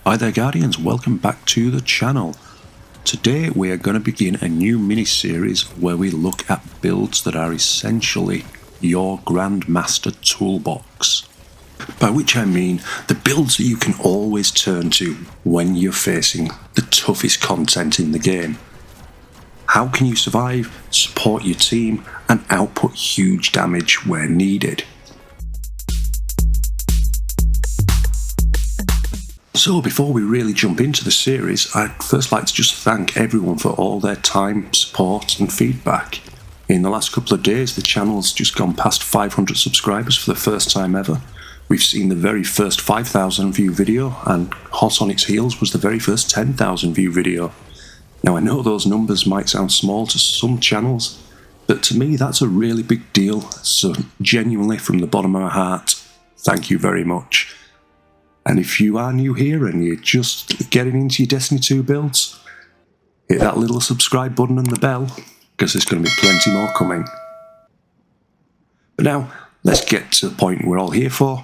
Hi there Guardians, welcome back to the channel. Today we are going to begin a new mini-series where we look at builds that are essentially your Grandmaster toolbox. By which I mean the builds that you can always turn to when you're facing the toughest content in the game. How can you survive, support your team and output huge damage where needed? So before we really jump into the series, I'd first like to just thank everyone for all their time, support and feedback. In the last couple of days the channel's just gone past 500 subscribers for the first time ever. We've seen the very first 5,000 view video, and hot on its heels was the very first 10,000 view video. Now I know those numbers might sound small to some channels, but to me that's a really big deal, so genuinely from the bottom of my heart, thank you very much. And if you are new here and you're just getting into your Destiny 2 builds, hit that little subscribe button and the bell, because there's going to be plenty more coming. But now, let's get to the point we're all here for.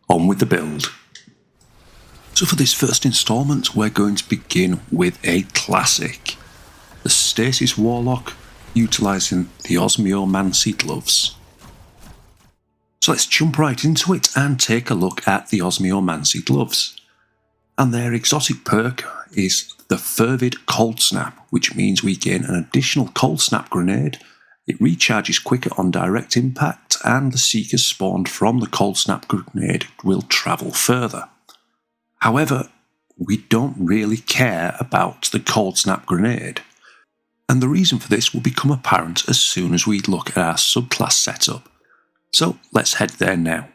On with the build. So for this first installment, we're going to begin with a classic. The Stasis Warlock, utilising the Osmiomancy gloves. So let's jump right into it and take a look at the Osmiomancy gloves. And their exotic perk is the Fervid Cold Snap, which means we gain an additional Cold Snap grenade. It recharges quicker on direct impact, and the seekers spawned from the Cold Snap grenade will travel further. However, we don't really care about the Cold Snap grenade. And the reason for this will become apparent as soon as we look at our subclass setup. So let's head there now.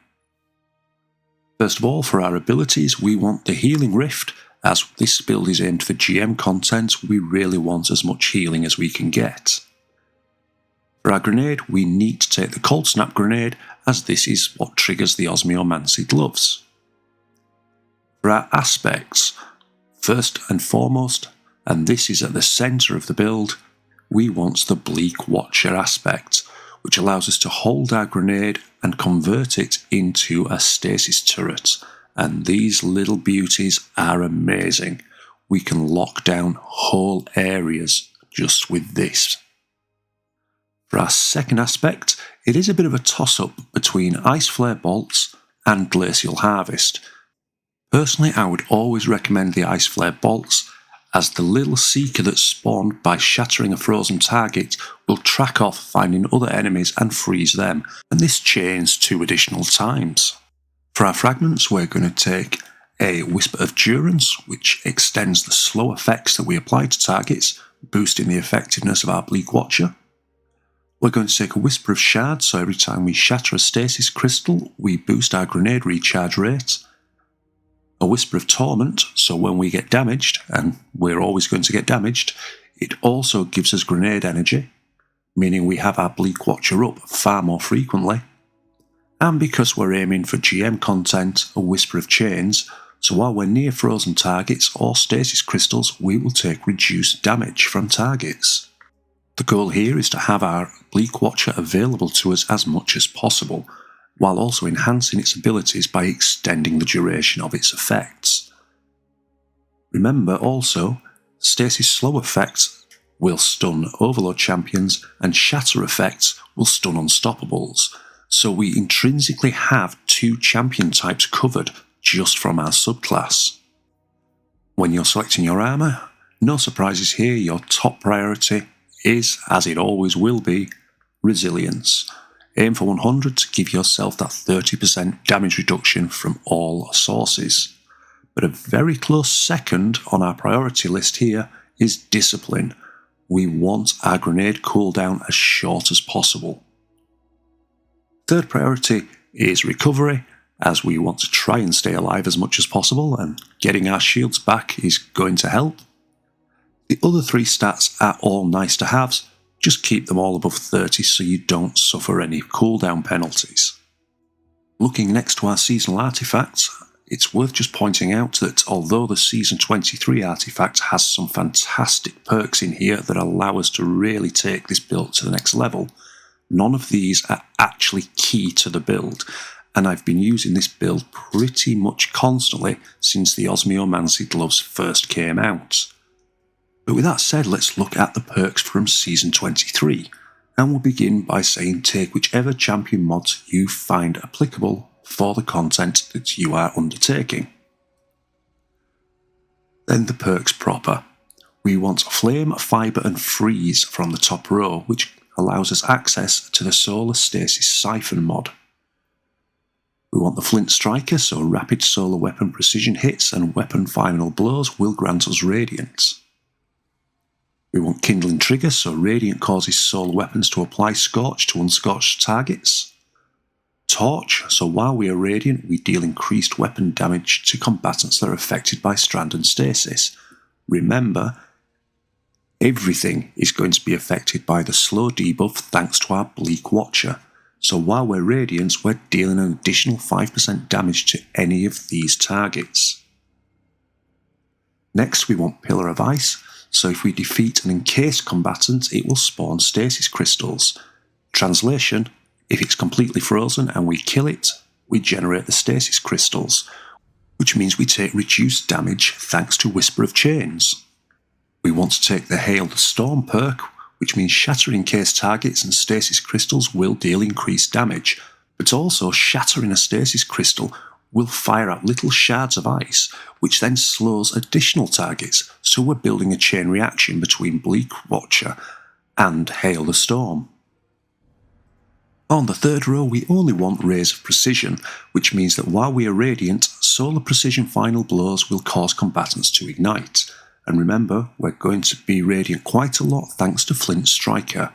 First of all, for our abilities, we want the Healing Rift. As this build is aimed for GM content, we really want as much healing as we can get. For our grenade, we need to take the Cold Snap grenade, as this is what triggers the Osmiomancy gloves. For our aspects, first and foremost, and this is at the centre of the build, we want the Bleak Watcher aspect, which allows us to hold our grenade and convert it into a stasis turret. And these little beauties are amazing. We can lock down whole areas just with this. For our second aspect, it is a bit of a toss-up between Ice Flare Bolts and Glacial Harvest. Personally, I would always recommend the Ice Flare Bolts, as the little seeker that's spawned by shattering a frozen target will track off, finding other enemies and freeze them, and this chains 2 additional times. For our fragments, we're going to take a Whisper of Durance, which extends the slow effects that we apply to targets, boosting the effectiveness of our Bleak Watcher. We're going to take a Whisper of Shard, so every time we shatter a stasis crystal, we boost our grenade recharge rate. A Whisper of Torment, so when we get damaged, and we're always going to get damaged, it also gives us grenade energy, meaning we have our Bleak Watcher up far more frequently. And because we're aiming for GM content, a Whisper of Chains, so while we're near frozen targets or stasis crystals, we will take reduced damage from targets. The goal here is to have our Bleak Watcher available to us as much as possible, while also enhancing its abilities by extending the duration of its effects. Remember also, Stasis Slow effects will stun Overload champions and Shatter effects will stun Unstoppables, so we intrinsically have 2 champion types covered just from our subclass. When you're selecting your armour, no surprises here, your top priority is, as it always will be, Resilience. Aim for 100 to give yourself that 30% damage reduction from all sources. But a very close second on our priority list here is Discipline. We want our grenade cooldown as short as possible. Third priority is Recovery, as we want to try and stay alive as much as possible, and getting our shields back is going to help. The other 3 stats are all nice to haves. Just keep them all above 30 so you don't suffer any cooldown penalties. Looking next to our seasonal artifacts, it's worth just pointing out that although the Season 23 artifact has some fantastic perks in here that allow us to really take this build to the next level, none of these are actually key to the build, and I've been using this build pretty much constantly since the Osmiomancy gloves first came out. But with that said, let's look at the perks from Season 23, and we'll begin by saying take whichever champion mods you find applicable for the content that you are undertaking. Then the perks proper. We want Flame, Fibre and Freeze from the top row, which allows us access to the Solar Stasis Siphon mod. We want the Flint Striker, so rapid solar weapon precision hits and weapon final blows will grant us Radiance. We want Kindling Trigger, so Radiant causes solar weapons to apply Scorch to unscorched targets. Torch, so while we are Radiant, we deal increased weapon damage to combatants that are affected by Strand and Stasis. Remember, everything is going to be affected by the slow debuff thanks to our Bleak Watcher, so while we're Radiant, we're dealing an additional 5% damage to any of these targets. Next we want Pillar of Ice, so if we defeat an encased combatant it will spawn stasis crystals. Translation, if it's completely frozen and we kill it, we generate the stasis crystals, which means we take reduced damage thanks to Whisper of Chains. We want to take the Hail the Storm perk, which means shattering encased targets and stasis crystals will deal increased damage, but also shattering a stasis crystal will fire out little shards of ice, which then slows additional targets, so we're building a chain reaction between Bleak Watcher and Hail the Storm. On the third row we only want Rays of Precision, which means that while we are Radiant, solar precision final blows will cause combatants to ignite. And remember, we're going to be Radiant quite a lot thanks to Flint Striker.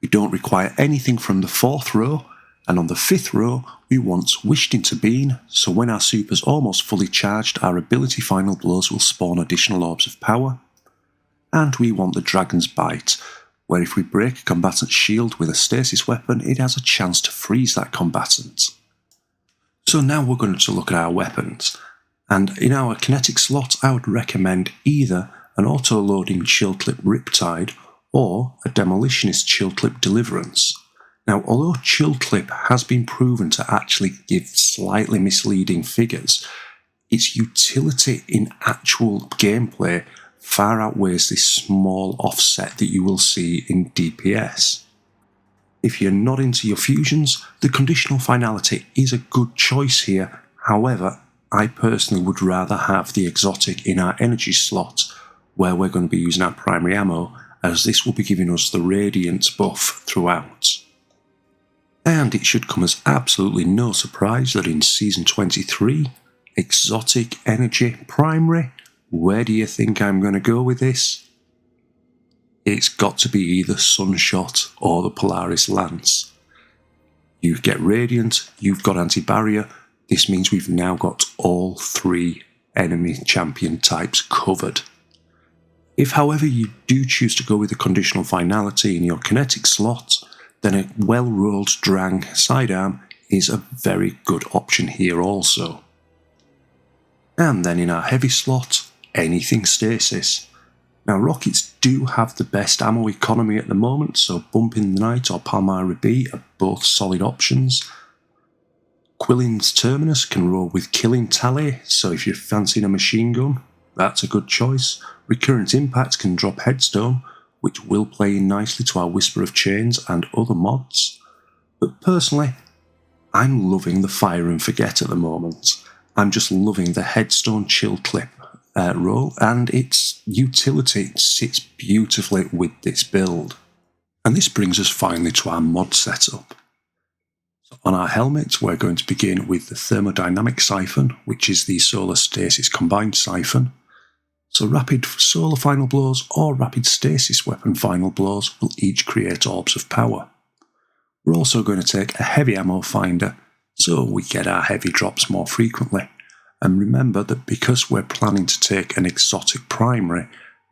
We don't require anything from the fourth row, and on the fifth row we want Wished into Being, so when our super's almost fully charged our ability final blows will spawn additional orbs of power. And we want the Dragon's Bite, where if we break a combatant's shield with a stasis weapon it has a chance to freeze that combatant. So now we're going to look at our weapons. And in our kinetic slot I would recommend either an auto-loading Chill Clip Riptide or a Demolitionist Chill Clip Deliverance. Now although Chill Clip has been proven to actually give slightly misleading figures, its utility in actual gameplay far outweighs this small offset that you will see in DPS. If you're not into your fusions, the Conditional Finality is a good choice here, however I personally would rather have the exotic in our energy slot, where we're going to be using our primary ammo, as this will be giving us the Radiant buff throughout. And it should come as absolutely no surprise that in Season 23, exotic energy primary, where do you think I'm going to go with this? It's got to be either Sunshot or the Polaris Lance. You get Radiant, you've got Anti-Barrier. This means we've now got all three enemy champion types covered. If however you do choose to go with the Conditional Finality in your kinetic slot, then a well-rolled Drang sidearm is a very good option here also. And then in our heavy slot, anything stasis. Now rockets do have the best ammo economy at the moment, so Bump in the Night or Palmyra B are both solid options. Quillin's Terminus can roll with Killing Tally, so if you're fancying a machine gun, that's a good choice. Recurrent Impact can drop Headstone, which will play in nicely to our Whisper of Chains and other mods. But personally, I'm loving the Fire and Forget at the moment. I'm just loving the Headstone Chill Clip roll, and its utility sits beautifully with this build. And this brings us finally to our mod setup. On our helmet, we're going to begin with the Thermodynamic Siphon, which is the Solar Stasis Combined Siphon. So rapid solar final blows or rapid stasis weapon final blows will each create orbs of power. We're also going to take a heavy ammo finder, so we get our heavy drops more frequently. And remember that because we're planning to take an exotic primary,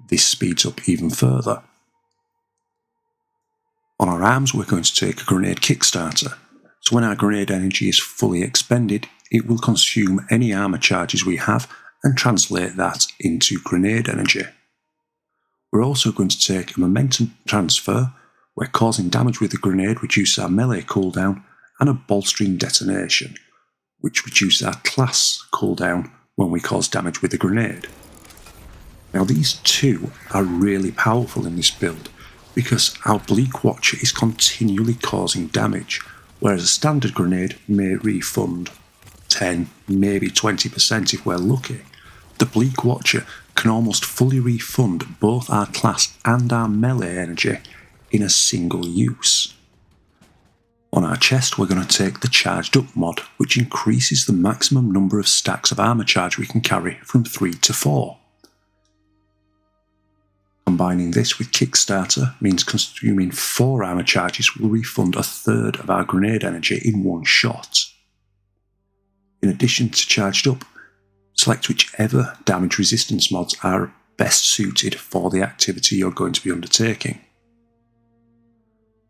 this speeds up even further. On our arms, we're going to take a grenade kickstarter. So when our grenade energy is fully expended, it will consume any armour charges we have and translate that into grenade energy. We're also going to take a momentum transfer, where causing damage with a grenade reduces our melee cooldown, and a bolstering detonation, which reduces our class cooldown when we cause damage with a grenade. Now these two are really powerful in this build because our Bleak Watcher is continually causing damage, whereas a standard grenade may refund 10, maybe 20% if we're lucky. The Bleak Watcher can almost fully refund both our class and our melee energy in a single use. On our chest we're going to take the Charged Up mod, which increases the maximum number of stacks of armour charge we can carry from 3 to 4. Combining this with Kickstarter means consuming 4 armour charges will refund a third of our grenade energy in one shot. In addition to Charged Up, select whichever damage resistance mods are best suited for the activity you're going to be undertaking.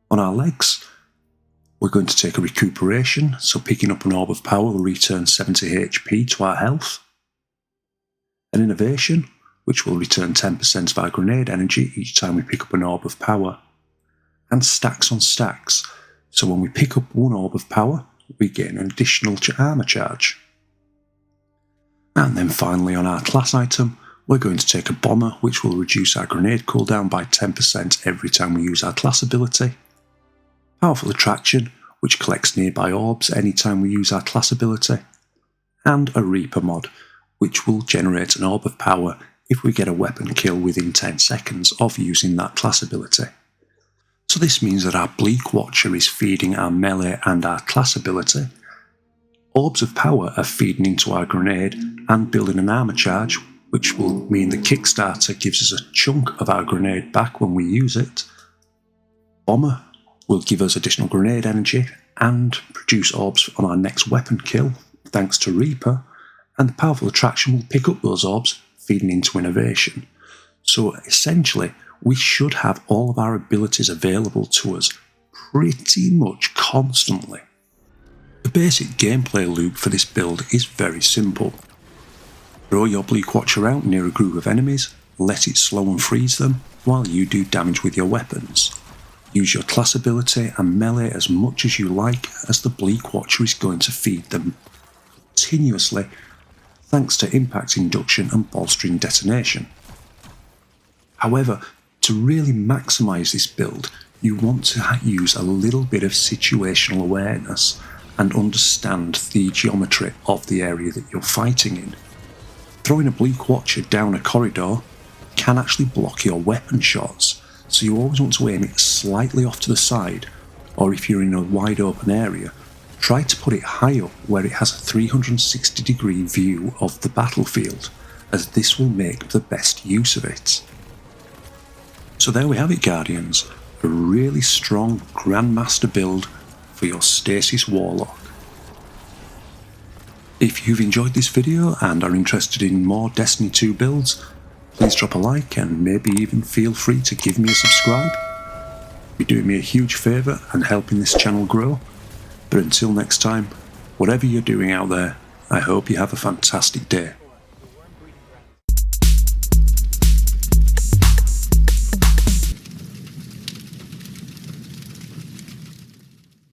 On our legs, we're going to take a recuperation, so picking up an Orb of Power will return 70 HP to our health. An innovation, which will return 10% of our grenade energy each time we pick up an Orb of Power. And stacks on stacks, so when we pick up one Orb of Power, we get an additional armour charge. And then finally on our class item, we're going to take a Bomber, which will reduce our grenade cooldown by 10% every time we use our class ability. Powerful Attraction, which collects nearby orbs anytime we use our class ability. And a Reaper mod, which will generate an Orb of Power if we get a weapon kill within 10 seconds of using that class ability. So this means that our Bleak Watcher is feeding our melee and our class ability. Orbs of Power are feeding into our grenade and building an armour charge, which will mean the Kickstarter gives us a chunk of our grenade back when we use it. Bomber will give us additional grenade energy and produce orbs on our next weapon kill, thanks to Reaper, and the Powerful Attraction will pick up those orbs, feeding into Innovation. So essentially, we should have all of our abilities available to us pretty much constantly. The basic gameplay loop for this build is very simple. Throw your Bleak Watcher out near a group of enemies, let it slow and freeze them, while you do damage with your weapons. Use your class ability and melee as much as you like, as the Bleak Watcher is going to feed them continuously, thanks to impact induction and bolstering detonation. However, to really maximise this build, you want to use a little bit of situational awareness and understand the geometry of the area that you're fighting in. Throwing a Bleak Watcher down a corridor can actually block your weapon shots, so you always want to aim it slightly off to the side, or if you're in a wide open area, try to put it high up where it has a 360-degree view of the battlefield, as this will make the best use of it. So there we have it, Guardians, a really strong Grandmaster build for your Stasis Warlock. If you've enjoyed this video and are interested in more Destiny 2 builds, please drop a like and maybe even feel free to give me a subscribe. You're doing me a huge favour and helping this channel grow. But until next time, whatever you're doing out there, I hope you have a fantastic day.